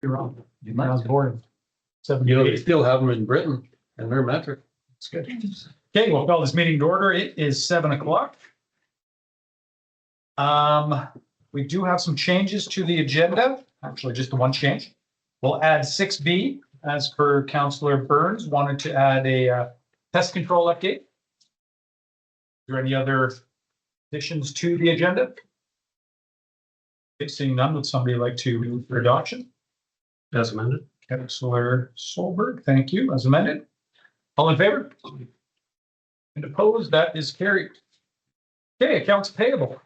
You're wrong. I was born. You know, they 78. still have them in Britain and they're metric. It's good. Okay, we'll call this meeting to order. It is 7 o'clock. We do have some changes to the agenda, actually just the one change. We'll add 6B as per Councillor Burns wanted to add a pest control update. Is there any other additions to the agenda? Okay, seeing none, would somebody like to move for adoption? As amended. Councillor Solberg, thank you, as amended. All in favor? And opposed, that is carried. Okay, accounts payable.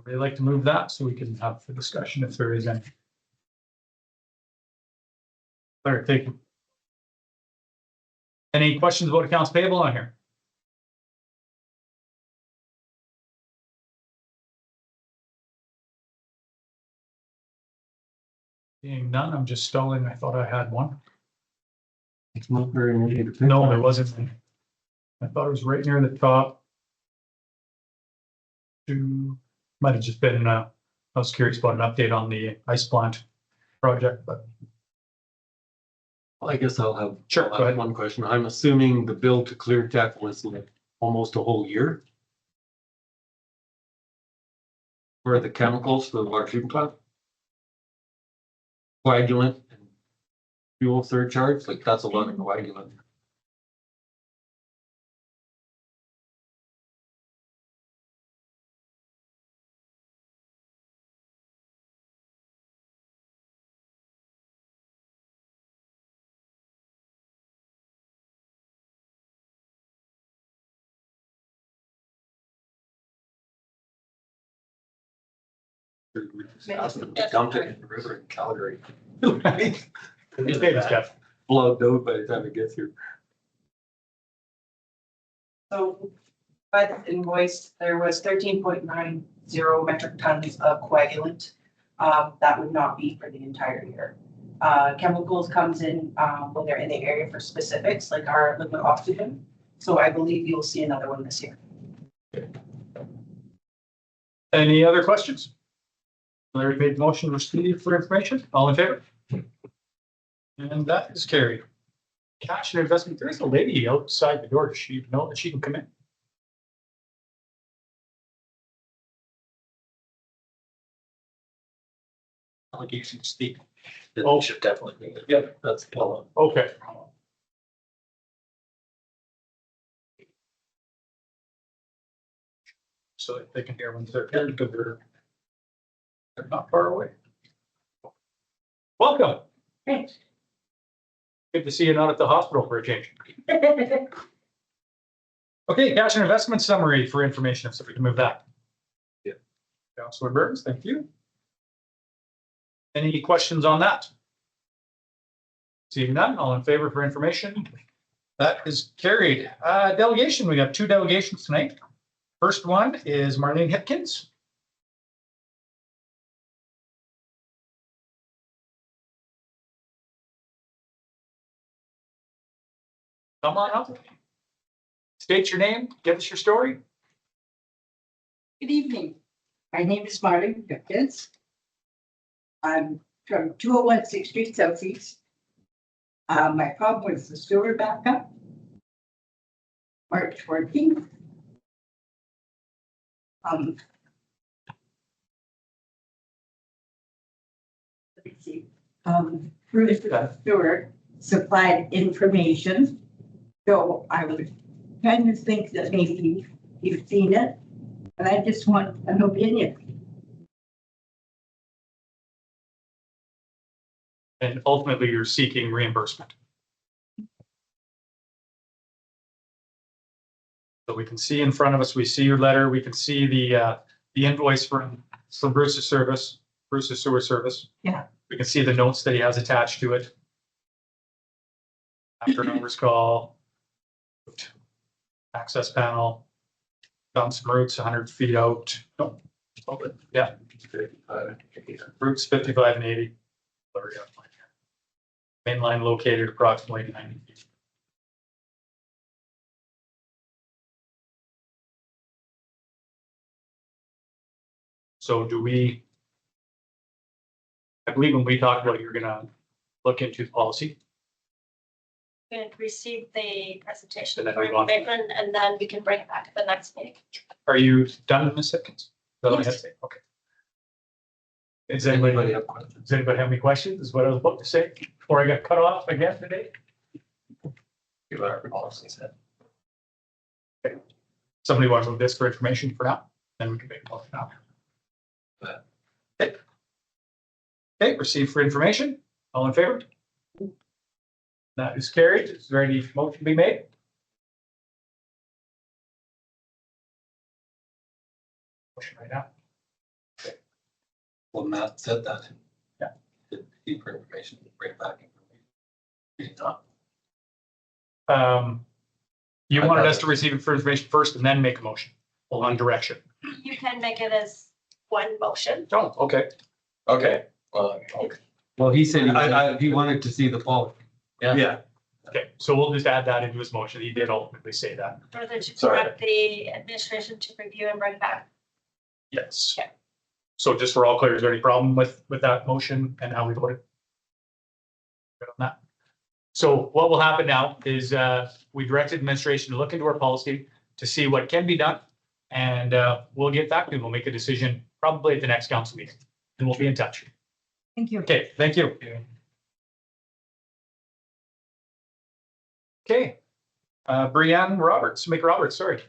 Would like to move that so we can have the discussion if there is any. All right, thank you. Any questions about accounts payable on here? Being none, I'm just stalling. I thought I had one. It's not very easy to pick. No, there wasn't. I thought it was right near the top. Might have just been, I was curious about an update on the ice plant project, but. Well, I guess I'll have. Sure, I'll go have ahead. one question. I'm assuming the bill to Clear Tech was like almost a whole year. For the chemicals for the water treatment plant. Coagulant and fuel surcharge, like that's a lot of coagulant. We just asked them to dump it in the river in Calgary. Hey, Jeff. Blown out by the time it gets here. So by the invoice, there was 13.90 metric tons of coagulant. That would not be for the entire year. Chemicals comes in when they're in the area for specifics, like our liquid oxygen. So I believe you'll see another one this year. Any other questions? Larry made the motion received for information. All in favor? And that is carried. Cash and investment. There's a lady outside the door. Does she know that she can come in? Allegation speak. Oh. Should definitely be. Yeah. That's Paula. Okay. So that they can hear when they're here because they're not far away. Welcome. Thanks. Good to see you not at the hospital for a change. Okay, cash and investment summary for information, so we can move that. Yeah. Councillor Burns, thank you. Any questions on that? Seeing none, all in favor for information? That is carried. Delegation, we got 2 delegations tonight. First one is Marlene Hipkins. Come on up. State your name, give us your story. Good evening. My name is Marlene Pickens. I'm from 201 6th Street Southeast. My problem was the sewer backup. March 14th. Let me see. Bruce Sewer supplied information. So I would kind of think that maybe you've seen it, and I just want an opinion. And ultimately, you're seeking reimbursement. So we can see in front of us, we see your letter, we can see the invoice from Bruce's service, Bruce's sewer service. Yeah. We can see the notes that he has attached to it. After hours call. Access panel. Found some roots 100 feet out. Nope. Yeah. Roots 55 and 80. Main line located approximately 90 feet. So do we? I believe when we talked about it, you're gonna look into the policy. And receive the presentation And then for move on. Bateman, and then we can bring it back at the next meeting. Are you done, Ms. Hipkins? Is that what I had to Yes. say? Okay. Does anybody have questions? Does anybody have any questions? Is what I was about to say before I got cut off again today? See what our policy said. Somebody wants to move this for information for now, then we can make a motion now. Okay, receive for information. All in favor? That is carried. Is there any motion to be made? Motion right now. Well, Matt said that. Yeah. Receive for information, bring back information. You wanted us to receive it for information first and then make a motion on direction. You can make it as one motion. Oh, okay. Okay. Well, he said he wanted to see the policy. Yeah. Okay, so we'll just add that into his motion. He did ultimately say that. Further to Sorry. direct the administration to review and bring back. Yes. Okay. So just for all clear, is there any problem with that motion and how we voted? Good on that. So what will happen now is we directed administration to look into our policy to see what can be done. And we'll get back to you. We'll make a decision probably at the next council meeting. And we'll be in touch. Thank you. Okay, thank you. Okay. Brianne Roberts, Mick Roberts, sorry.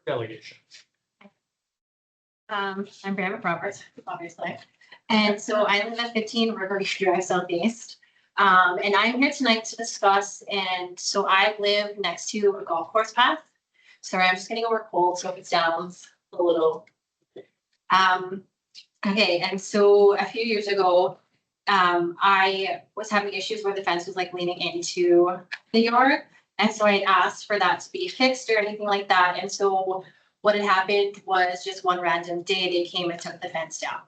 Delegation. I'm Brianna Roberts, obviously. And so I live at 15 River Drive Southeast. And I'm here tonight to discuss, and so I live next to a golf course path. Sorry, I'm just getting over a cold, so if it sounds a little. Okay, and so a few years ago, I was having issues where the fence was like leaning into the yard. And so I asked for that to be fixed or anything like that. And so what had happened was just one random day they came and took the fence down.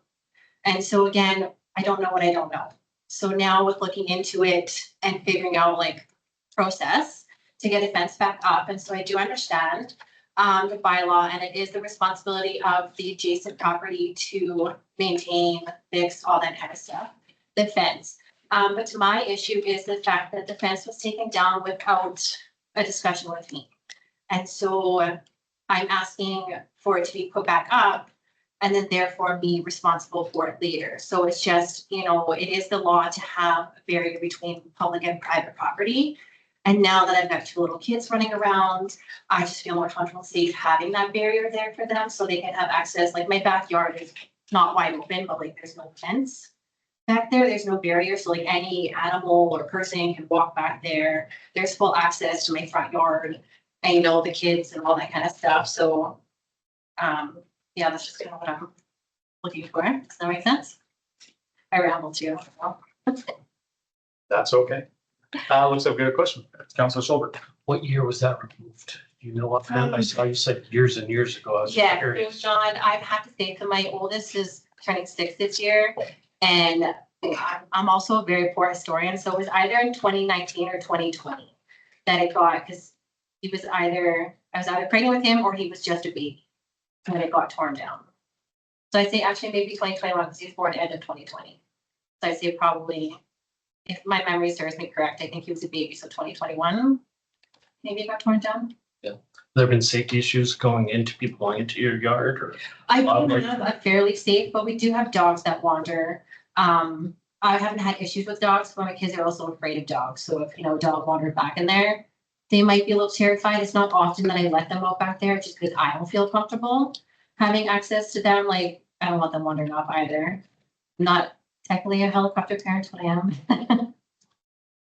And so again, I don't know what I don't know. So now with looking into it and figuring out like process to get a fence back up. And so I do understand the bylaw, and it is the responsibility of the adjacent property to maintain, fix, all that kind of stuff, the fence. But to my issue is the fact that the fence was taken down without a discussion with me. And so I'm asking for it to be put back up and then therefore be responsible for it later. So it's just, you know, it is the law to have a barrier between public and private property. And now that I've got two little kids running around, I just feel more comfortable and safe having that barrier there for them so they can have access. Like my backyard is not wide open, but like there's no fence back there. There's no barrier. So like any animal or person can walk back there. There's full access to my front yard and, you know, the kids and all that kind of stuff. So, yeah, that's just kind of what I'm looking for. Does that make sense? I rambled too. That's okay. Looks like we got a question. Councilor Solberg. What year was that removed? Do you know what, I saw you said years and years ago. I was Yeah, curious. so John, I've had to think that my oldest is turning 6 this year. And I'm also a very poor historian. So it was either in 2019 or 2020 that it got, because he was either, I was either pregnant with him or he was just a baby when it got torn down. So I'd say actually maybe 2021 because he was born end of 2020. So I'd say probably, if my memory serves me correct, I think he was a baby. So 2021, maybe it got torn down. There have been safety issues going into people going into your yard or? I Wow, do like- have a fairly safe, but we do have dogs that wander. I haven't had issues with dogs, but my kids are also afraid of dogs. So if, you know, a dog wandered back in there, they might be a little terrified. It's not often that I let them out back there just because I don't feel comfortable having access to them. Like, I don't want them wandering off either. Not technically a helicopter parent, but I am.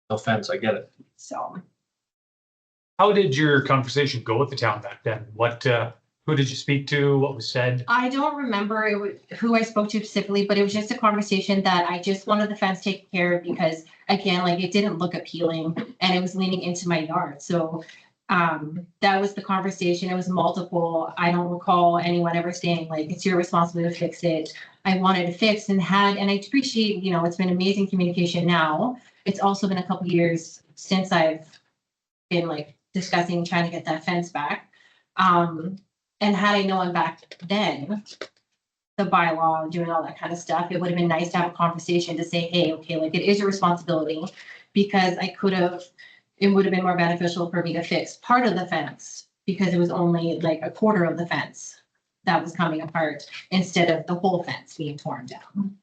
No offense, I get it. So. How did your conversation go with the town back then? What, who did you speak to? What was said? I don't remember who I spoke to specifically, but it was just a conversation that I just wanted the fence taken care of because, again, like it didn't look appealing and it was leaning into my yard. So that was the conversation. It was multiple. I don't recall anyone ever saying like, it's your responsibility to fix it. I wanted to fix and I appreciate, you know, it's been amazing communication now. It's also been a couple years since I've been like discussing trying to get that fence back. And had I known back then, the bylaw, doing all that kind of stuff, it would have been nice to have a conversation to say, hey, okay, like it is your responsibility. Because I could have, it would have been more beneficial for me to fix part of the fence because it was only like a quarter of the fence that was coming apart instead of the whole fence being torn down.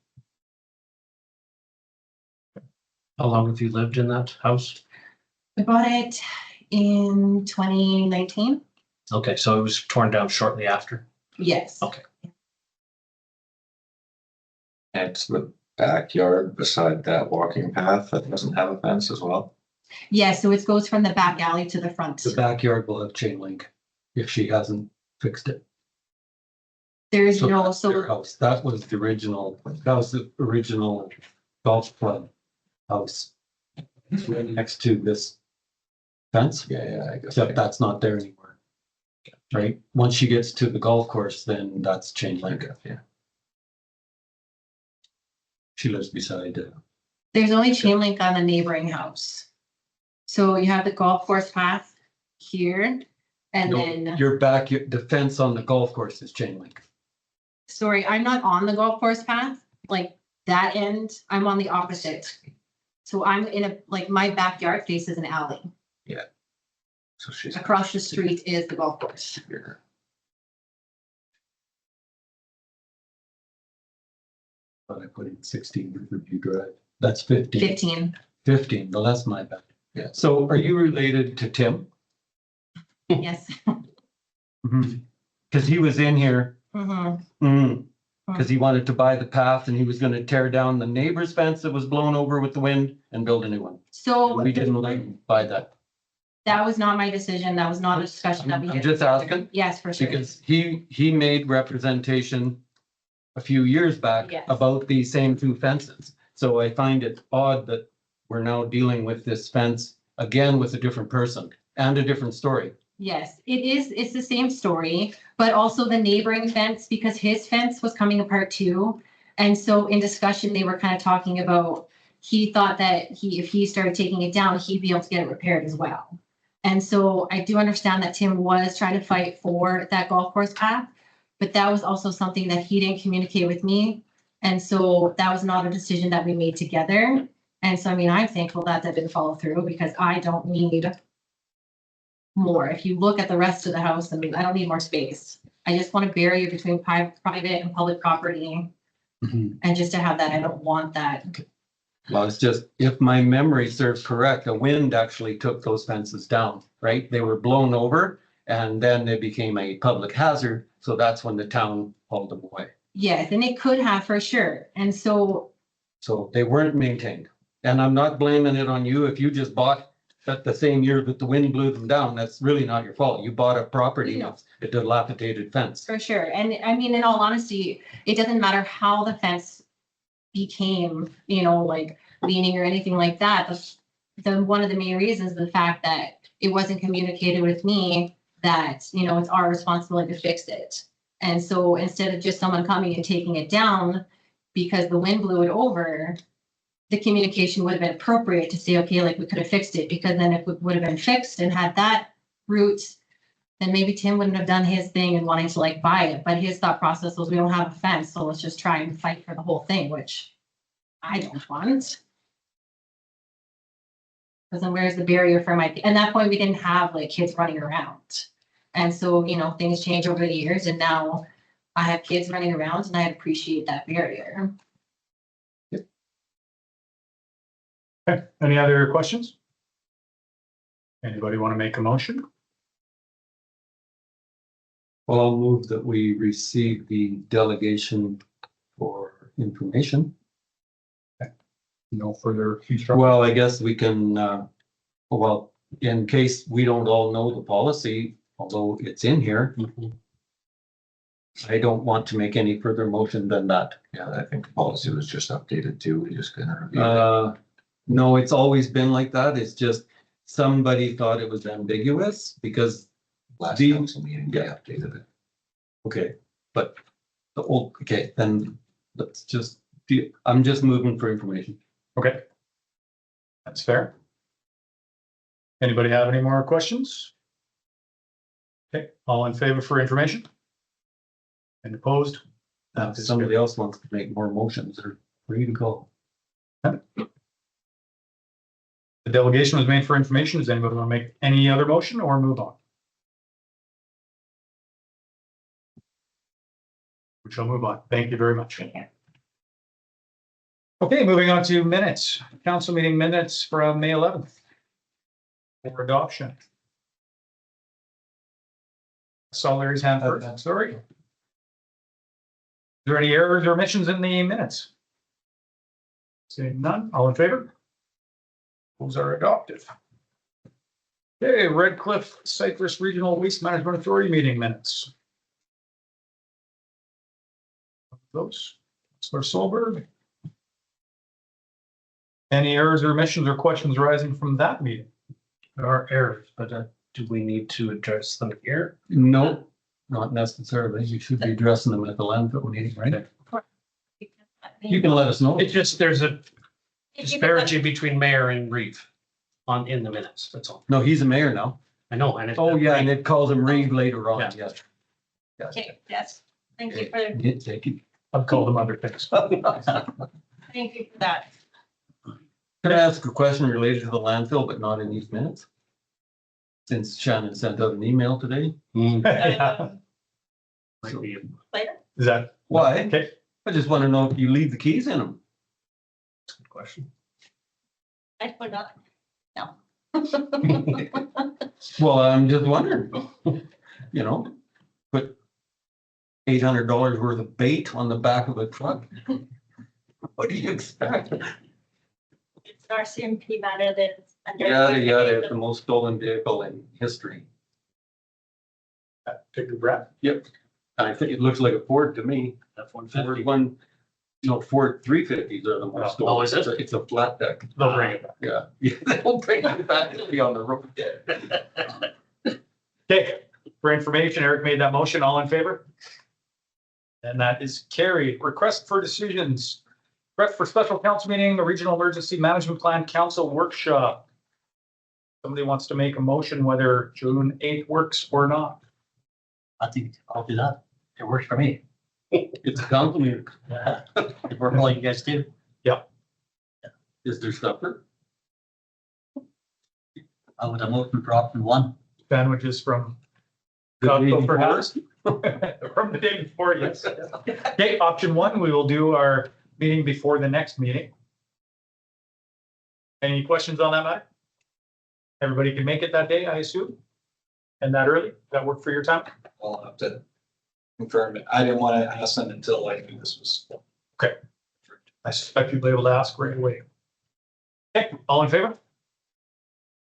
How long have you lived in that house? I bought it in 2019. Okay, so it was torn down shortly after. Yes. Okay. It's the backyard beside that walking path that doesn't have a fence as well. Yeah, so it goes from the back alley to the front. The backyard will have chain link if she hasn't fixed it. There is So no, that's their so house. That was the original golf club house. It's right next to this fence, Yeah, I guess. except that's not there anymore. Right? Once she gets to the golf course, then that's chain link. Yeah. She lives beside it. there's only chain link on the neighboring house. So you have the golf course path here and No, then, your back, the fence on the golf course is chain link. sorry, I'm not on the golf course path, like that end, I'm on the opposite. So I'm in a, like my backyard faces an alley. So she's. Across the street is the golf course. Here. But I put in 16 Riverview Drive. That's 15. 15. 15, well, that's my bad. Yeah. So are you related to Tim? Yes. Because he was in here, Mhm. because he wanted to buy the path and he was gonna tear down the neighbor's fence that was blown over with the wind and build a new one. So We didn't like buy that. that was not my decision. That was not a discussion that we I'm had. just asking, Yes, for sure. because he made representation a few years back Yes. about these same two fences. So I find it odd that we're now dealing with this fence again with a different person and a different story. Yes, it's the same story, but also the neighboring fence, because his fence was coming apart too. And so in discussion, they were kind of talking about, he thought that if he started taking it down, he'd be able to get it repaired as well. And so I do understand that Tim was trying to fight for that golf course path, but that was also something that he didn't communicate with me. And so that was not a decision that we made together. And so, I mean, I'm thankful that that didn't follow through because I don't need more. If you look at the rest of the house, I mean, I don't need more space. I just want a barrier between private and public property. And just to have that, I don't want that. Well, it's just, if my memory serves correct, the wind actually took those fences down, right? They were blown over and then they became a public hazard. So that's when the town hauled them away. Yes, and it could have for sure. And so, So they weren't maintained. And I'm not blaming it on you. If you just bought at the same year that the wind blew them down, that's really not your fault. You bought a property No. with a dilapidated fence. for sure. And I mean, in all honesty, it doesn't matter how the fence became, like leaning or anything like that. The one of the main reasons, the fact that it wasn't communicated with me that, it's our responsibility to fix it. And so instead of just someone coming and taking it down because the wind blew it over, the communication would have been appropriate to say, okay, like we could have fixed it, because then if it would have been fixed and had that route, then maybe Tim wouldn't have done his thing and wanting to like buy it. But his thought process was, we don't have a fence, so let's just try and fight for the whole thing, which I don't want. Because then where's the barrier for at that point, we didn't have like kids running around. And so, things change over the years and now I have kids running around and I appreciate that barrier. Okay, any other questions? Anybody want to make a motion? Well, I'll move that we receive the delegation for information. No further instruction. Well, I guess we can, well, in case we don't all know the policy, although it's in here, I don't want to make any further motion than that. Yeah, I think the policy was just updated too. We just gonna review it. No, it's always been like that. It's just somebody thought it was ambiguous because, Last the- council meeting, they yeah. updated it. okay, but okay, then let's just, I'm just moving for information. Okay. That's fair. Anybody have any more questions? Okay, all in favor for information? And opposed? Now, if somebody else wants to make more motions, they're free to go. The delegation was made for information. Does anybody want to make any other motion or move on? We shall move on. Thank you very much. Okay, moving on to minutes. Council meeting minutes from May 11th. For adoption. Saw Larry's hand first. Sorry. Is there any errors or omissions in the minutes? Seeing none, all in favor? Those are adopted. Okay, Redcliff Cypress Regional Waste Management Authority meeting minutes. Those, Councilor Solberg. Any errors or omissions or questions arising from that meeting? There are errors, but do we need to address them here? No, not necessarily. You should be addressing them at the landfill meeting, right? You can let us know. It's just, there's a If you could disparity between mayor and Reeve in the minutes, that's all. No, he's a mayor now. I know, and it's. Oh, yeah, and it calls him Reeve later on, Yeah. yes. let- Okay, yes, thank you for, Yeah, take it. I've called them other things. thank you for that. Can I ask a question related to the landfill, but not in these minutes? Since Shannon sent out an email today. Um, Might be a Later, Is that? Why? Okay, I just want to know if you leave the keys in them. good question. I put not, no. Well, I'm just wondering, you know, put $800 worth of bait on the back of a truck. What do you expect? It's an RCMP matter that. it's under- Yada, yada, it's the most stolen vehicle in history. take a breath. I think it looks like a Ford to me. F-150. Ford 350s are the most stolen. Oh, is it? It's a flat deck. They'll bring it back. Yeah. They'll bring it back to be on the road. Okay, for information, Eric made that motion. All in favor? And that is carried. Request for decisions. Request for special council meeting, the Regional Emergency Management Plan Council Workshop. Somebody wants to make a motion whether June 8th works or not. I think I'll do that. It works for me. It's a compliment. It works all you guys do. Is there supper? I would have motion for option one. Sandwiches from The day Costco before? perhaps? From the day before, yes. Okay, option one, we will do our meeting before the next meeting. Any questions on that matter? Everybody can make it that day, I assume? And that early? Does that work for your time? I'll have to confirm it. I didn't want to ask them until I knew this was. I suspect you'll be able to ask right away. Okay, all in favor?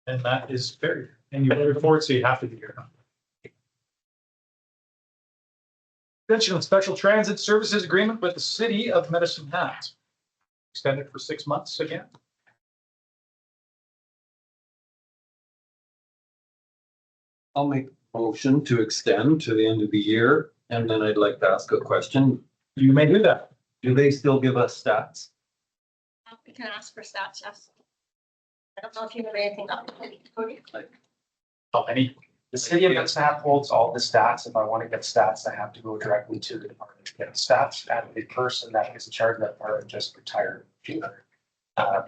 And that is carried. And you voted for it, so you have to be here. Extension of Special Transit Services Agreement with the City of Medicine Hat. Extended for 6 months again. I'll make a motion to extend to the end of the year, and then I'd like to ask a question. You may do that. Do they still give us stats? We can ask for stats, yes. I don't know if you have anything up. Cody? How many? The city of Medicine holds all the stats. If I want to get stats, I have to go directly to the department to get stats, and the person that is in charge of that department just retired.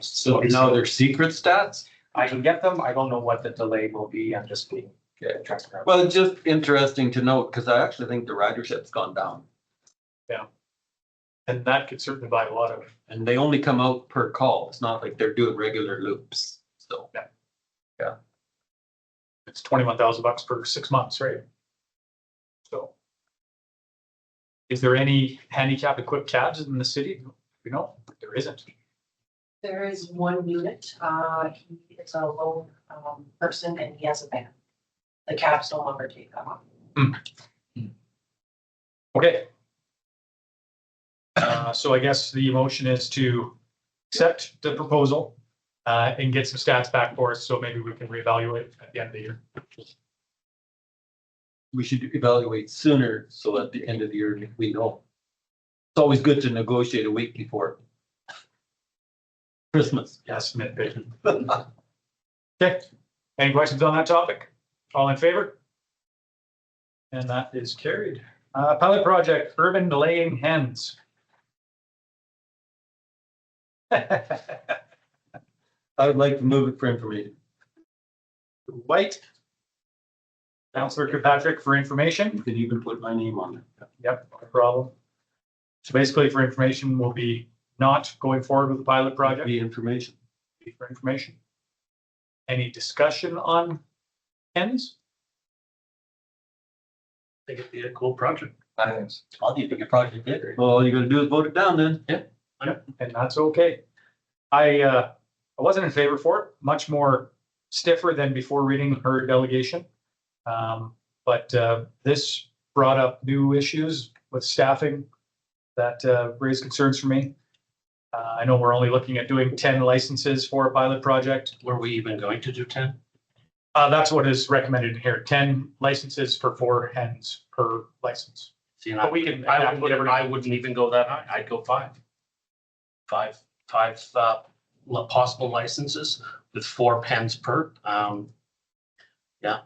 So now they're secret stats? I can get them. I don't know what the delay will be. I'm just being Okay. transparent. Well, it's just interesting to note, because I actually think the ridership's gone down, And that could certainly buy a lot of, and they only come out per call. It's not like they're doing regular loops, so. it's $21,000 per 6 months, right? So. Is there any handicap equipped cabs in the city? You know, there isn't. There is one unit, he is a lone, person and he has a van. The cabs no longer take that on. Okay. So I guess the motion is to accept the proposal and get some stats back for us, so maybe we can reevaluate at the end of the year. We should evaluate sooner, so at the end of the year, we know. It's always good to negotiate a week before Christmas. Yes, nitpick. Okay, any questions on that topic? All in favor? And that is carried. Pilot project, urban laying hens. I would like to move it for information. White. Counselor Kirkpatrick for information. You could even put my name on it. Yep, no problem. So basically for information, we'll be not going forward with the pilot project. The information. For information. Any discussion on hens? I think it'd be a cool project. I think it's- I'll do the project there. Well, all you gotta do is vote it down then. And that's okay. I wasn't in favor for it, much more stiffer than before reading her delegation. But this brought up new issues with staffing that raised concerns for me. I know we're only looking at doing 10 licenses for a pilot project. Were we even going to do 10? That's what is recommended here, 10 licenses for 4 hens per license. See, and But we can- I wouldn't even go that high. I'd go 5. Five possible licenses with 4 pens per. Yeah.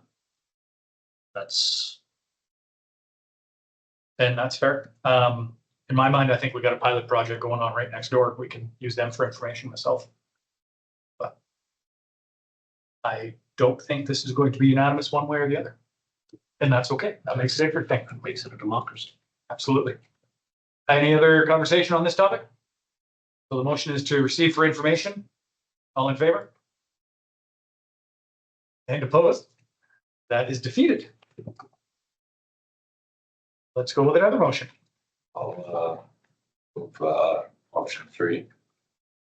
That's, And that's fair. In my mind, I think we got a pilot project going on right next door. We can use them for information myself. But I don't think this is going to be unanimous one way or the other. And that's okay. That makes it a different thing. that makes it a democracy. Absolutely. Any other conversation on this topic? So the motion is to receive for information. All in favor? And opposed? That is defeated. Let's go with another motion. I'll move option 3.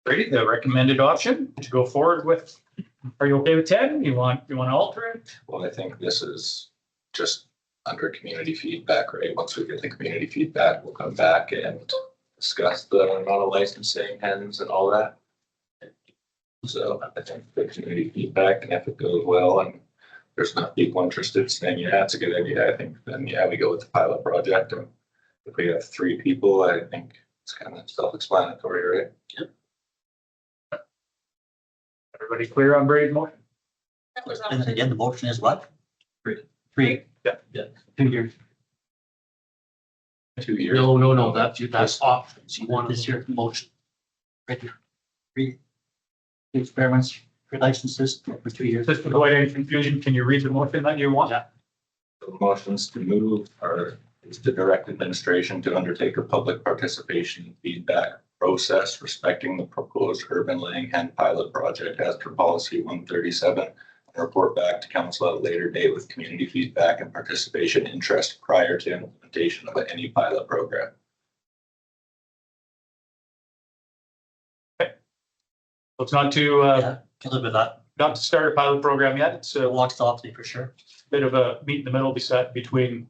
Brady, the recommended option to go forward with. Are you okay with 10? You want to alter it? Well, I think this is just under community feedback, right? Once we get the community feedback, we'll come back and discuss the amount of licensing hens and all that. So I think the community feedback, and if it goes well and there's enough people interested saying, yeah, it's a good idea, I think then, yeah, we go with the pilot project. And if we have 3 people, I think it's kind of self-explanatory, right? Everybody clear on Brady's motion? That was And then again, the motion is what? 3. Yeah. 2 years. 2 years. No, that's options. You want This this year motion. Right here. 3 experiments for licenses for 2 years. Just to avoid any confusion, can you read the motion that you want? Yeah. The motions to move are is to direct administration to undertake a public participation feedback process respecting the proposed urban laying hen pilot project as per policy 137 and report back to council at a later date with community feedback and participation interest prior to implementation of any pilot program. So it's not to, Yeah, can live with that. not to start a pilot program yet. It's It a walks off me for sure. bit of a meet in the middle between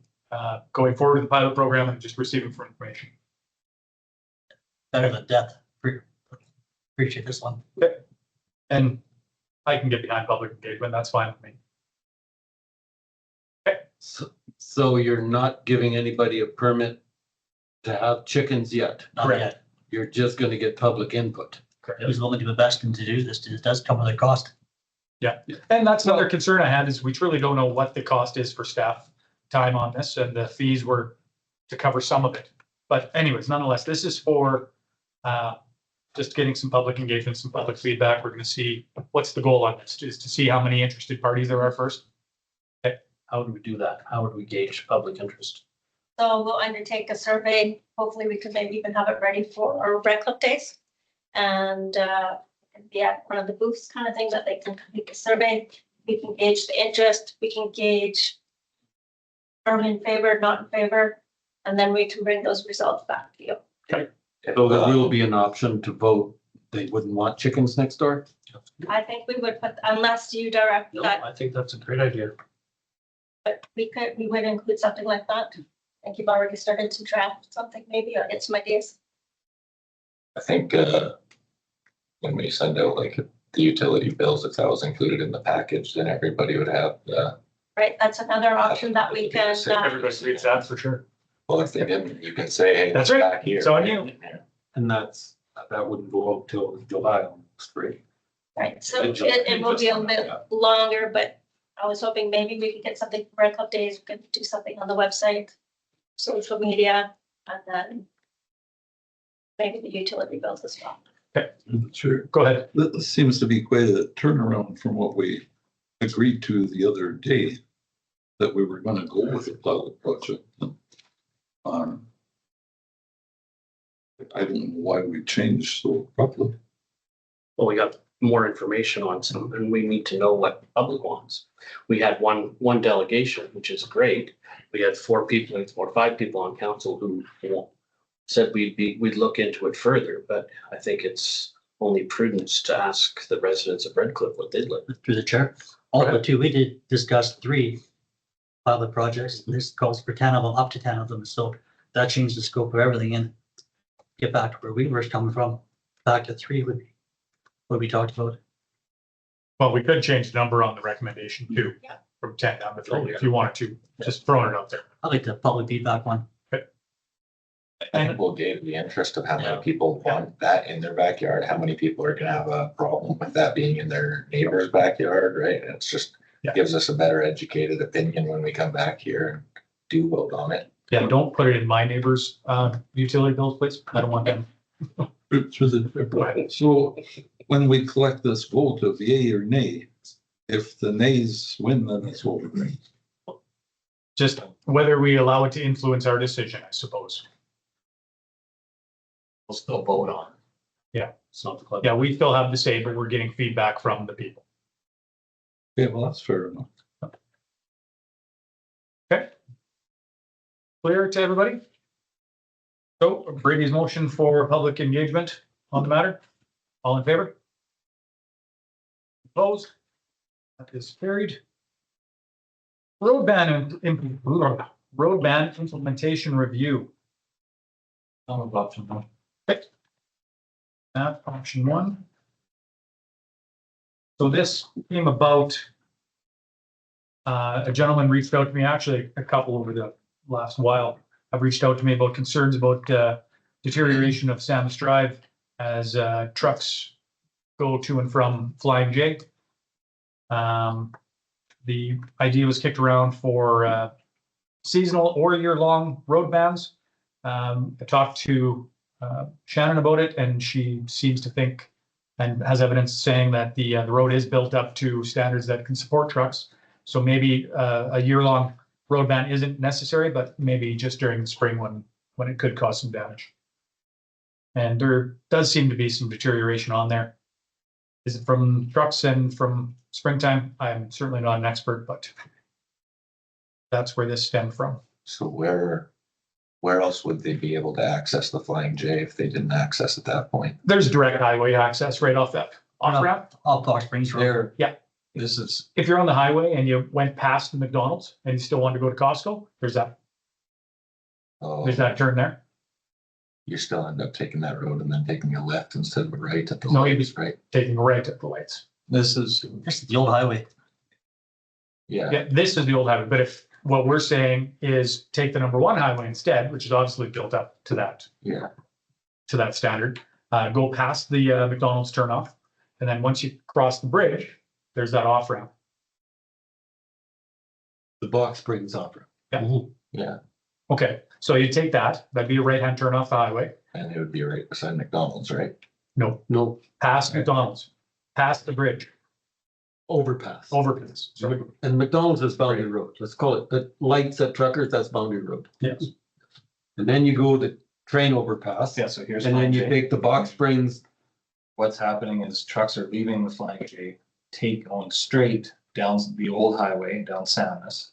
going forward with the pilot program and just receiving for information. Better than death. Appreciate this one. And I can get behind public engagement. That's fine with me. So you're not giving anybody a permit to have chickens yet? Not Correct. yet. You're just gonna get public input. Who's willing to invest and to do this? It does come with a cost. And that's another concern I had is we truly don't know what the cost is for staff time on this, and the fees were to cover some of it. But anyways, nonetheless, this is for just getting some public engagement, some public feedback. We're gonna see, what's the goal on this, is to see how many interested parties there are first. How would we do that? How would we gauge public interest? So we'll undertake a survey. Hopefully we could maybe even have it ready for our Redcliff days. And be at one of the booths kind of thing that they can complete the survey. We can gauge the interest, we can gauge firm in favor, not in favor, and then we can bring those results back to you. So there will be an option to vote, they wouldn't want chickens next door? I think we would put, unless you direct No, that, I think that's a great idea. but we would include something like that. I think you've already started to draft something maybe, or get some ideas. I think when we send out like the utility bills, if that was included in the package, then everybody would have Right, that's another option that we can, Everybody reads that for sure. well, if they didn't, you can say, hey, That's it's right. back here. It's on you. And that wouldn't go out till July almost, right? right, so it will be a bit longer, but I was hoping maybe we could get something for Red Club Days, we could do something on the website, social media, and then maybe the utility bills as well. Sure. Go ahead. This seems to be quite a turnaround from what we agreed to the other day, that we were gonna go with the pilot project. I don't know why we changed so abruptly. Well, we got more information on some, and we need to know what the public wants. We had one delegation, which is great. We had 4 people or 5 people on council who said we'd look into it further, but I think it's only prudence to ask the residents of Redcliff what they'd like. Through the chair. Also, too, we did discuss 3 pilot projects. This calls for 10 of them, up to 10 of them. So that changed the scope of everything and get back to where we were coming from. Back to 3 would be what we talked about. Well, we could change the number on the recommendation too, Yeah. from 10 down to 3 if you wanted to, just throwing it out there. I like the public feedback one. I think we'll gauge the interest of how Yeah. many people want that in their backyard, how many people are gonna have a problem with that being in their neighbor's backyard, right? And it's just Yeah. gives us a better educated opinion when we come back here and do vote on it. Yeah, don't put it in my neighbor's utility bills, please. I don't want them. So when we collect this vote of yay or nay, if the nays win, then it's over. Just whether we allow it to influence our decision, I suppose. We'll still vote on. Yeah. It's not the club. Yeah, we still have to say, but we're getting feedback from the people. Yeah, well, that's fair enough. Okay. Clear to everybody? So Brady's motion for public engagement on the matter. All in favor? Opposed? That is carried. Road ban implementation review. Option 1. Okay. That option 1. So this came about. A gentleman reached out to me, actually a couple over the last while, have reached out to me about concerns about deterioration of Samus Drive as trucks go to and from Flying J. The idea was kicked around for seasonal or year-long road bans. I talked to Shannon about it, and she seems to think and has evidence saying that the road is built up to standards that can support trucks. So maybe a year-long road ban isn't necessary, but maybe just during the spring when it could cause some damage. And there does seem to be some deterioration on there. Is it from trucks and from springtime? I'm certainly not an expert, but that's where this stemmed from. So where else would they be able to access the Flying J if they didn't access at that point? There's direct highway access right off that off ramp. All Park Springs Road. There. Yeah. This is, If you're on the highway and you went past the McDonald's and you still want to go to Costco, there's that Oh, turn there. you still end up taking that road and then taking a left instead of a right at the No, you lights, right? Taking a right at the lights. this is, This is the old highway. Yeah, Yeah, this is the old highway, but if what we're saying is take the number 1 highway instead, which is obviously built up to that standard, go past the McDonald's turnoff, and then once you cross the bridge, there's that off ramp. the Box Springs Opera. yeah, Okay, so you take that, that'd be a right-hand turn off the highway. and it would be right beside McDonald's, right? No, Past McDonald's, past the bridge, overpass. overpass. So, And McDonald's is Boundary Road. Let's call it the lights at Truckers, that's Boundary Road. yes, And then you go the train overpass. Yeah, so here's. And then Flying you J. take the Box Springs. What's happening is trucks are leaving the Flying J, going straight down the old highway, down Samus.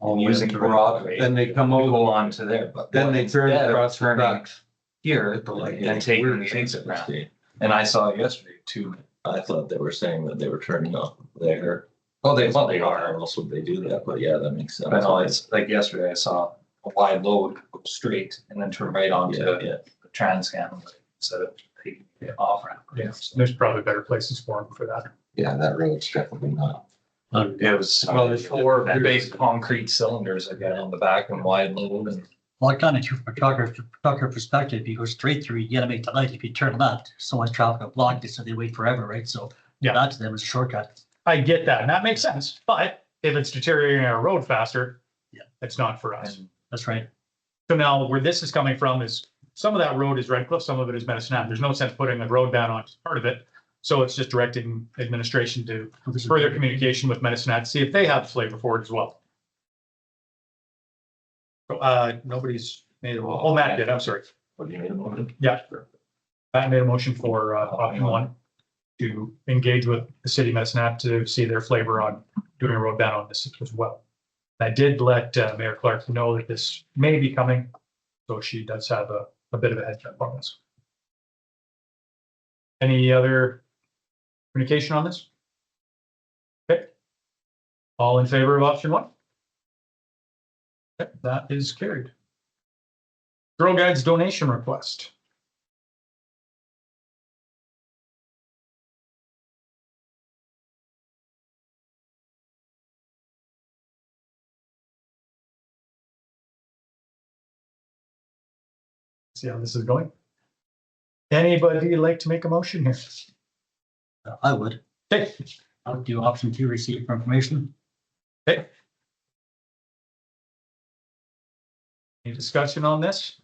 And using Broadway, Then they come go over, on to there, but. then they turn instead of across the turning tracks. Here, and taking the exit round. And I saw yesterday too. I thought they were saying that they were turning off there. Oh, they Or else would they do that? But yeah, that makes sense. I know, it's like yesterday I saw a wide load go straight and then turn right onto Yeah. the Transcam instead of taking the off ramp. yes, there's probably better places for them for that. Yeah, that road's definitely not. It was, Well, there's 4 big concrete cylinders again on the back and wide load and. Well, kind of from a trucker perspective, you go straight through, you gotta make the light. If you turn left, so much traffic will block it, so they wait forever, right? So Yeah. that to them is a shortcut. I get that, and that makes sense, but if it's deteriorating our road faster, Yeah. it's not for us. That's right. So now where this is coming from is some of that road is Redcliff, some of it is Medicine. There's no sense putting a road ban on part of it. So it's just directing administration to further communication with Medicine to see if they have flavor for it as well. Nobody's made a, oh, Matt did, I'm sorry. What do you mean? About it? Yeah. Matt made a motion for option one to engage with the city of Medicine to see their flavor on doing a road ban on this as well. I did let Mayor Clark know that this may be coming, so she does have a bit of a heads up on this. Any other communication on this? Okay. All in favor of option one? Okay, that is carried. Girl Guides donation request. See how this is going. Anybody like to make a motion here? I would. Okay, I would do option 2, receive for information. okay. Any discussion on this?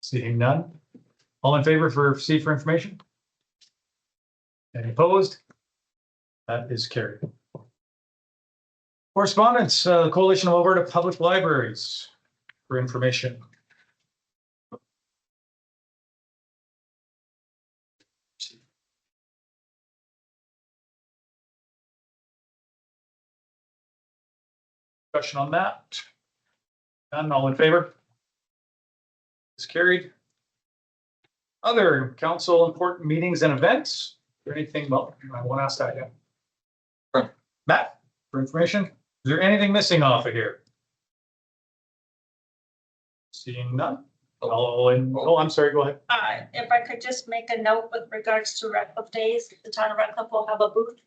Seeing none. All in favor for receive for information? Any opposed? That is carried. Correspondence, Coalition of Alberta Public Libraries for information. Discussion on that? None, all in favor? It's carried. Other council important meetings and events? Is there anything, well, I won't ask that yet. Sure. Matt, for information, is there anything missing off of here? Seeing none? Oh, I'm sorry, go ahead. If I could just make a note with regards to Redcliff Days, the town of Redcliff will have a booth.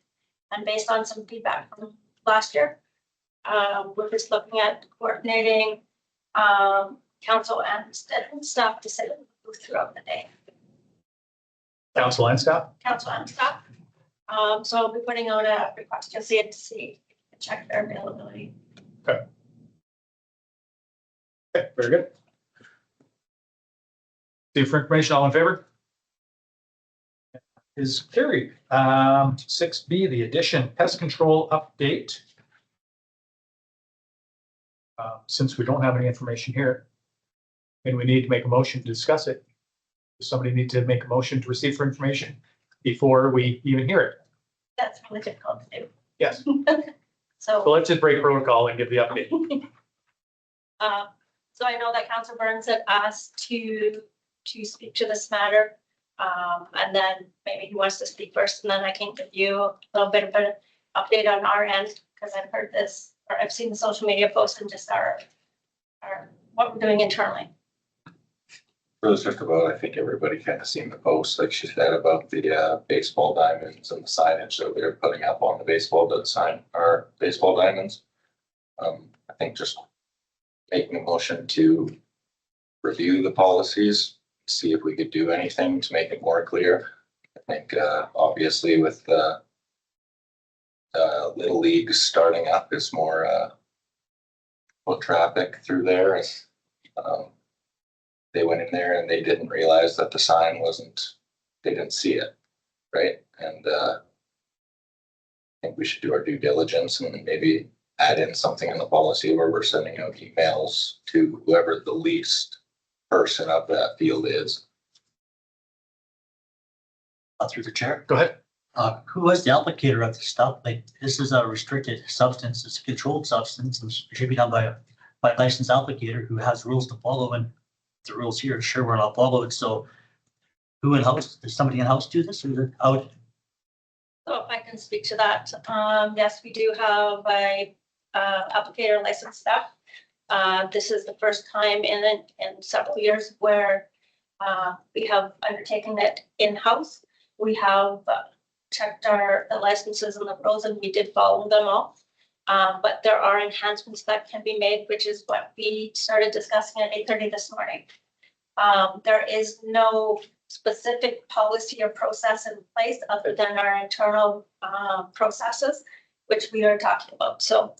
And based on some feedback from last year, we're just looking at coordinating council and staff to set up the booth throughout the day. Council and staff? Council and staff. So I'll be putting out a request. You'll see it to see, check their availability. Okay, very good. See for information, all in favor? Is carried. 6B, the addition pest control update. Since we don't have any information here, and we need to make a motion to discuss it, does somebody need to make a motion to receive for information before we even hear it? That's really difficult to do. Yes, so So, let's just break protocol and give the update. so I know that Councillor Burns had asked to speak to this matter. And then maybe he wants to speak first, and then I can give you a little bit of an update on our end, because I've heard this, or I've seen the social media posts and just our what we're doing internally. It was just about, I think everybody kind of seen the post, like she said, about the baseball diamonds and the signage that they're putting up on the baseball diamonds. I think just making a motion to review the policies, see if we could do anything to make it more clear. I think obviously with the Little Leagues starting up is more foot traffic through there. They went in there and they didn't realize that the sign they didn't see it, right? And I think we should do our due diligence and maybe add in something in the policy where we're sending out emails to whoever the least person of that field is. Through the chair. Go ahead. Who is the applicator of this stuff? Like, this is a restricted substance, it's a controlled substance, and it should be done by a licensed applicator who has rules to follow, and the rules here, sure, we're not followed, so who in-house, does somebody in-house do this, or is it out? So if I can speak to that, yes, we do have a applicator licensed staff. This is the first time in several years where we have undertaken it in-house. We have checked the licenses and the rules, and we did follow them all. But there are enhancements that can be made, which is what we started discussing at 8:30 this morning. There is no specific policy or process in place other than our internal processes, which we are talking about. So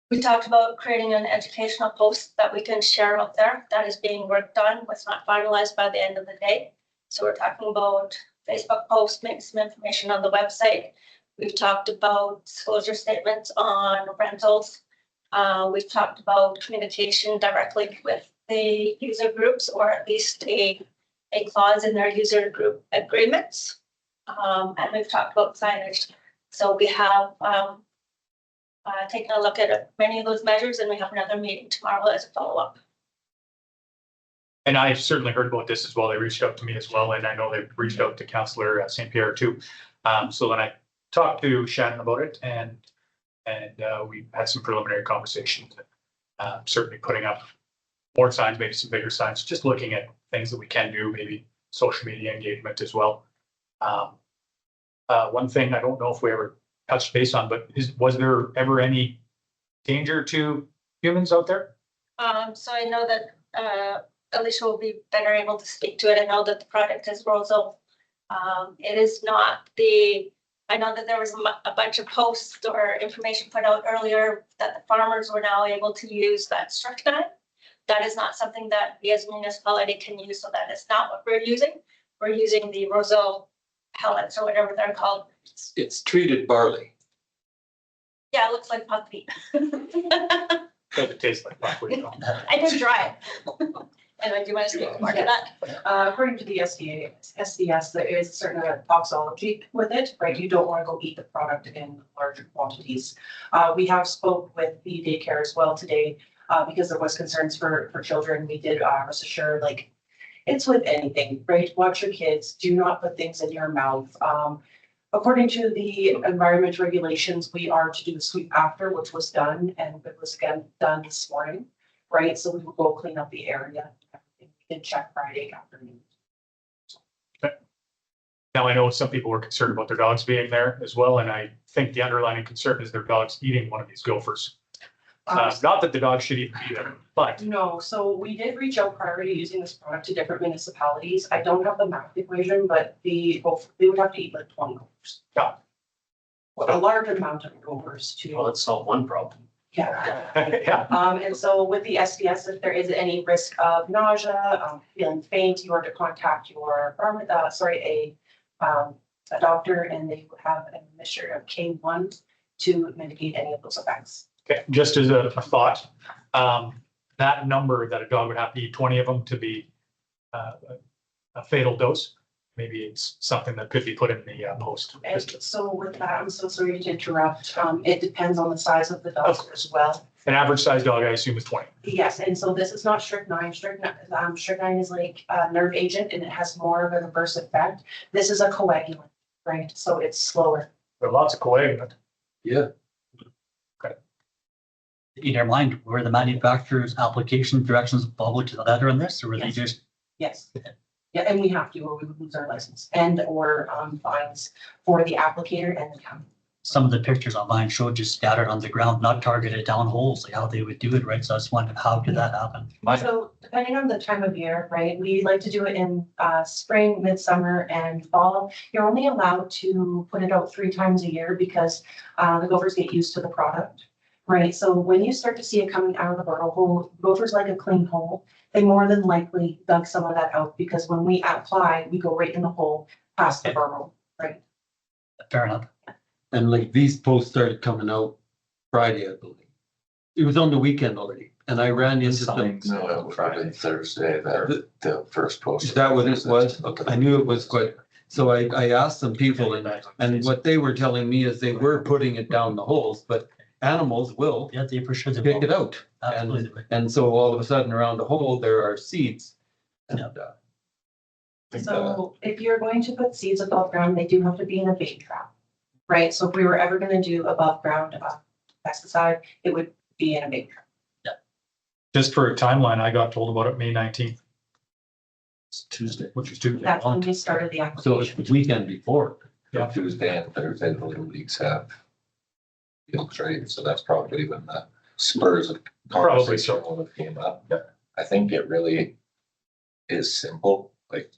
we talked about creating an educational post that we can share out there. That is being worked on, was not finalized by the end of the day. So we're talking about Facebook posts, maybe some information on the website. We've talked about disclosure statements on rentals. We've talked about communication directly with the user groups, or at least a clause in their user group agreements. And we've talked about signage. So we have taken a look at many of those measures, and we have another meeting tomorrow as a follow-up. And I certainly heard about this as well. They reached out to me as well, and I know they've reached out to Councillor St. Pierre too. So then I talked to Shannon about it, and we had some preliminary conversations. Certainly putting up more signs, maybe some bigger signs, just looking at things that we can do, maybe social media engagement as well. One thing I don't know if we ever touched base on, but was there ever any danger to humans out there? So I know that Alicia will be better able to speak to it. I know that the product is Rosal. It is not I know that there was a bunch of posts or information put out earlier that the farmers were now able to use that strychnine. That is not something that we as a municipality can use, so that is not what we're using. We're using the Rosal pellets or whatever they're called. It's treated barley. Yeah, it looks like buckwheat. Does it taste like buckwheat? I did try it. Anyway, do you want to speak more to that? According to the SDS, there is a certain amount of toxology with it, right? You don't want to go eat the product in larger quantities. We have spoke with the daycare as well today, because there was concerns for children. We did rest assured, like, it's with anything, right? Watch your kids. Do not put things in your mouth. According to the environment regulations, we are to do the sweep after, which was done, and it was again done this morning, right? So we will go clean up the area. We did check Friday afternoon. Now, I know some people were concerned about their dogs being there as well, and I think the underlying concern is their dogs eating one of these gophers. Not that the dog should even be there, but No, so we did reach out prior to using this product to different municipalities. I don't have the math equation, but they would have to eat like 20 gophers. Yeah. A large amount of gophers Well, to, let's solve one problem. yeah. yeah, And so with the SDS, if there is any risk of nausea, feeling faint, you are to contact your a doctor, and they would have a mixture of K1 to mitigate any of those effects. okay, just as a thought, that number that a dog would have to eat 20 of them to be a fatal dose. Maybe it's something that could be put in the post. And so with that, I'm so sorry to interrupt. It depends on the size of the dog as well. An average sized dog, I assume, is 20. Yes, and so this is not strychnine. Strychnine is like a nerve agent, and it has more of an adverse effect. This is a coagulant, right? So it's slower. There are lots of coagulant. Yeah. In your mind, were the manufacturer's application directions followed to the letter on this, or were they Yes. just? Yes. Yeah, and we have to, or we would lose our license and or fines for the applicator and the county. Some of the pictures online showed just scattered on the ground, not targeted down holes, like how they would do it, right? So I just wondered, how did that happen? So depending on the time of year, right, we like to do it in spring, midsummer, and fall. You're only allowed to put it out 3 times a year because the gophers get used to the product, right? So when you start to see it coming out of the burrow hole, gophers like a clean hole. They more than likely dug some of that out because when we apply, we go right in the hole past the burrow, right? Fair enough. And like these posts started coming out Friday, I believe. It was on the weekend already, and I ran into some. No, it would have been Thursday, the first post. Is that what it was? I knew it was quite, so I asked some people and what they were telling me is they were putting it down the holes, but animals will Yeah, they for sure. they pick will. it out. Absolutely. And so all of a sudden around the hole, there are seeds. And So if you're going to put seeds above ground, they do have to be in a bait trap, right? So if we were ever gonna do above ground pesticide, it would be in a bait trap. Just for a timeline, I got told about it May 19th, It's Tuesday. which was Tuesday. That's when we started the So it's application. the weekend before. Yeah. Tuesday and Thursday, the little leagues have fields, right? So that's probably when the spurs of Probably so. conversation would have came up. Yep. I think it really is simple, like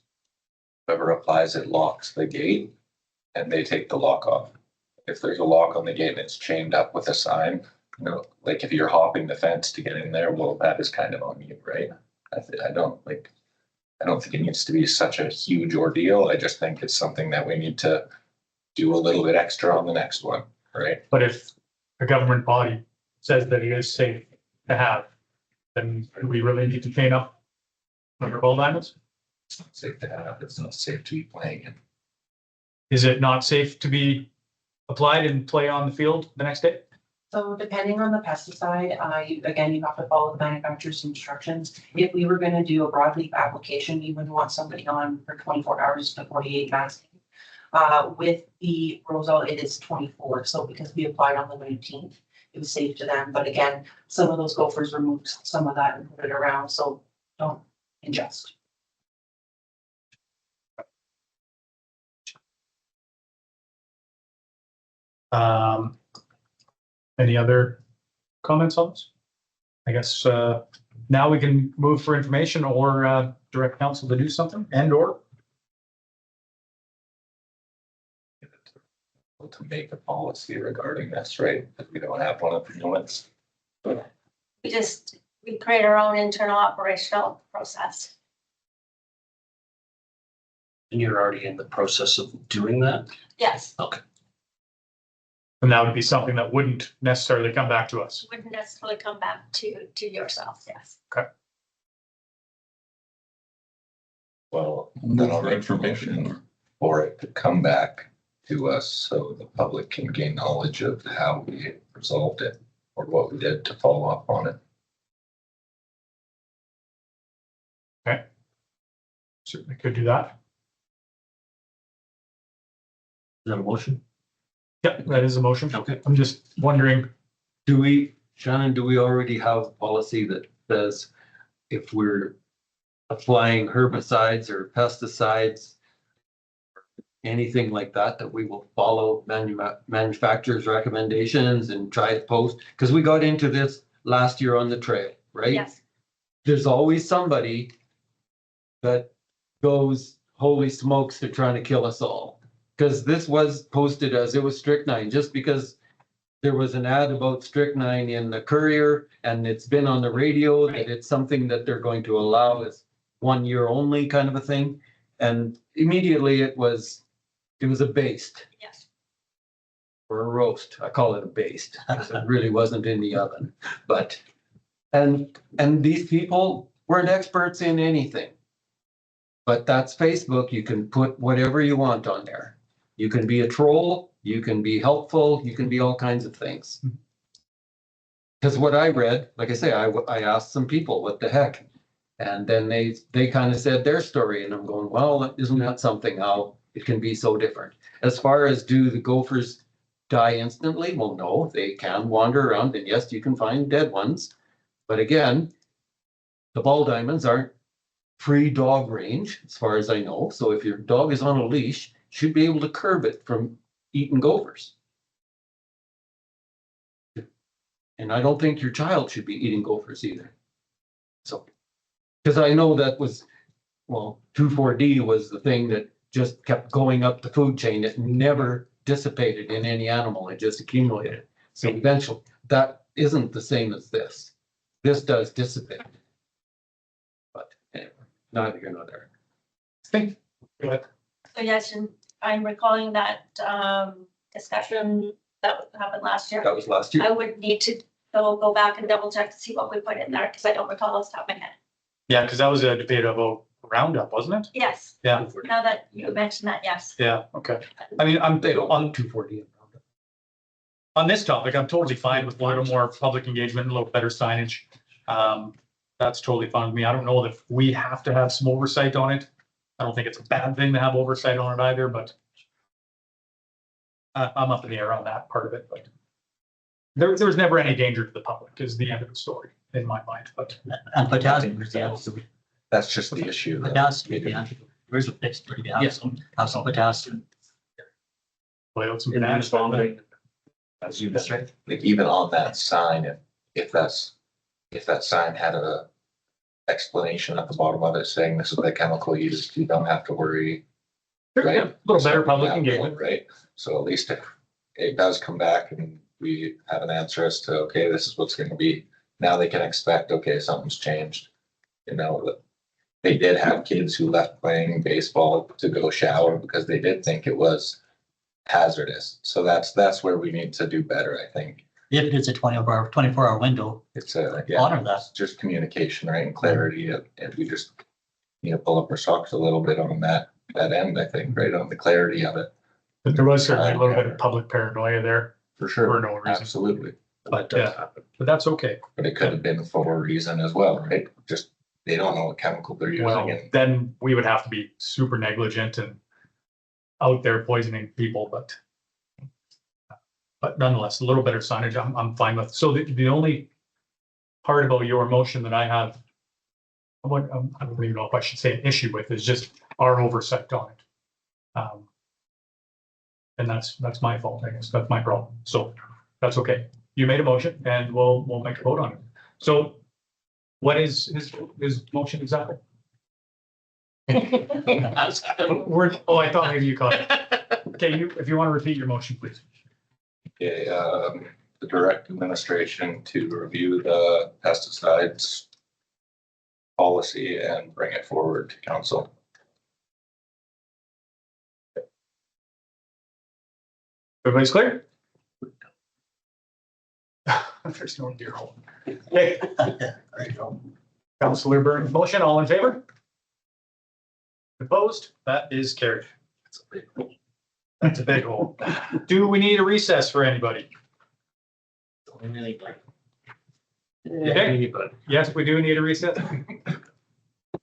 whoever applies it locks the gate and they take the lock off. If there's a lock on the gate and it's chained up with a sign, you know, like if you're hopping the fence to get in there, well, that is kind of on you, right? I don't think it needs to be such a huge ordeal. I just think it's something that we need to do a little bit extra on the next one, right? But if a government body says that it is safe to have, then do we really need to chain up under ball diamonds? It's not safe to have, it's not safe to be playing in. Is it not safe to be applied and play on the field the next day? So depending on the pesticide, again, you have to follow the manufacturer's instructions. If we were gonna do a broadleaf application, you wouldn't want somebody on for 24 hours to 48 masking. With the Rosal, it is 24, so because we applied on the 19th, it was safe to them, but again, some of those gophers removed some of that and put it around, so don't ingest. Any other comments on this? I guess, now we can move for information or, direct council to do something and or. To make a policy regarding this, right? Because we don't have one at the moment. We create our own internal operational process. And you're already in the process of doing that? Yes, Okay. And that would be something that wouldn't necessarily come back to us. wouldn't necessarily come back to yourself, yes. Well, Move then I'll for make information. for it to come back to us so the public can gain knowledge of how we resolved it or what we did to follow up on it. Certainly could do that. Is that a motion? Yep, that is a motion. Okay. I'm just wondering, Shannon, do we already have a policy that says if we're applying herbicides or pesticides, anything like that, that we will follow manufacturer's recommendations and try to post? Because we got into this last year on the trail, right? Yes, There's always somebody that goes, holy smokes, they're trying to kill us all. Because this was posted as it was strychnine, just because there was an ad about strychnine in the Courier and it's been on the radio that it's something that they're going to allow as 1 year only kind of a thing. And immediately it was a baste yes. or a roast. I call it a baste because it really wasn't in the oven. But, and these people weren't experts in anything. But that's Facebook. You can put whatever you want on there. You can be a troll, you can be helpful, you can be all kinds of things. Because what I read, like I say, I asked some people, what the heck? And then they kind of said their story and I'm going, well, isn't that something how it can be so different? As far as do the gophers die instantly? Well, no, they can wander around and yes, you can find dead ones. But again, the ball diamonds aren't free dog range, as far as I know. So if your dog is on a leash, you should be able to curb it from eating gophers. And I don't think your child should be eating gophers either. So, because I know that was, well, 2,4-D was the thing that just kept going up the food chain. It never dissipated in any animal. It just accumulated. So eventually, that isn't the same as this. This does dissipate. But anyway, neither here nor there. think, go ahead. So yes, and I'm recalling that discussion that happened last year. That was last year. I would need to go back and double check to see what we put in there, because I don't recall off the top of my head. Yeah, because that was a debate about Roundup, wasn't it? Yes, Yeah, now that you mentioned that, yes. yeah, okay. I mean, I'm They don't on want 2,4-D. on this topic, I'm totally fine with a little more public engagement, a little better signage. That's totally fine with me. I don't know if we have to have some oversight on it. I don't think it's a bad thing to have oversight on it either, but I'm up in the air on that part of it, but there's never any danger to the public is the end of the story in my mind, but And potassium is the answer. That's just the issue. that- Potassium is the answer. There is a fix for you. Have some potassium. play out some. In bananas. responding, as you That's said, right. Like even on that sign, if that sign had a explanation at the bottom of it saying this is the chemical used, you don't have to worry Yeah, a little better public engagement. Right, so at least if it does come back and we have an answer as to, okay, this is what's gonna be, now they can expect, okay, something's changed. You know, they did have kids who left playing baseball to go shower because they did think it was hazardous. So that's where we need to do better, I think. If it is a 24-hour window, It's a, honor that. it's just communication, right, and clarity, and we just need to pull up our socks a little bit on that end, I think, right, on the clarity of it. But there was certainly a little bit of public paranoia there For for sure, no reason, absolutely, That does happen. but that's okay. but it could have been for a reason as well, right, just, they don't know what chemical they're Well, using, and then we would have to be super negligent and out there poisoning people, but nonetheless, a little better signage, I'm fine with. So the only part about your motion that I have, I don't even know if I should say an issue with, is just our oversight on it. And that's my fault, I guess. That's my problem. So that's okay. You made a motion and we'll make a vote on it. So what is his motion exactly? I thought maybe you caught it. Okay, if you want to repeat your motion, please. okay, the direct administration to review the pesticides policy and bring it forward to council. Everybody's clear? There's no deer hole. Okay, There you go. Councilor Burns, motion, all in favor? Opposed? That is carried. That's a big hole. Do we need a recess for anybody? Okay. Yes, we do need a recess.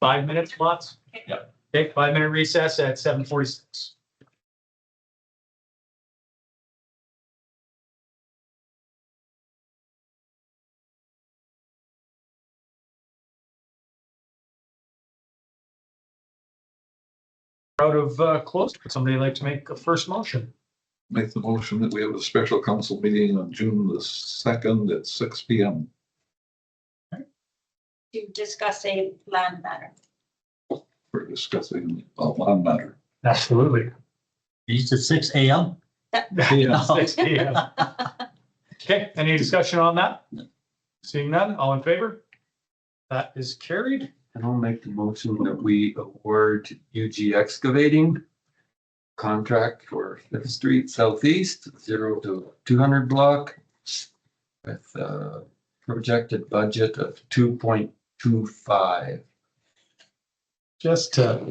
5 minutes, lots? Yep. Okay, 5-minute recess at 7:46. Out of closed, would somebody like to make a first motion? Make the motion that we have a special council meeting on June the 2nd at 6 P.M. To discuss a land matter. for discussing a land matter. Absolutely. You said 6 a.m.? Yeah, 6 p.m. Okay, any discussion on that? Seeing none, all in favor? That is carried. And I'll make the motion that we award UG Excavating contract for Fifth Street Southeast, 0 to 200 block with a projected budget of 2.25. Just UG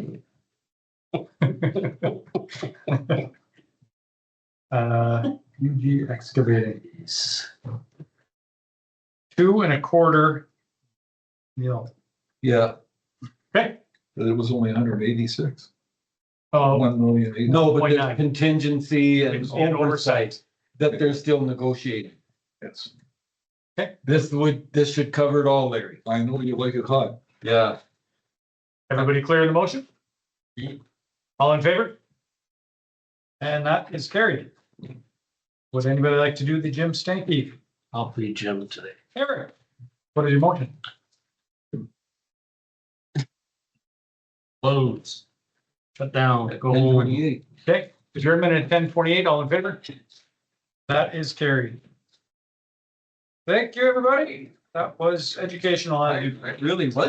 Excavating. 2.25 mil. Yeah, Okay. But it was only 186, Oh, 1,000,080. no, but 0.9. there's contingency and And oversight that they're still negotiating. Yes, This should cover it all, Larry. I know you like it hot. Yeah. everybody clear in the motion? All in favor? And that is carried. Would anybody like to do the Jim Stanky? I'll be Jim today. Eric, what is your motion? Close. Shut down. Go home. 1028. Okay, adjournment at 10:48, all in favor? That is carried. Thank you, everybody. That was educational. It really was.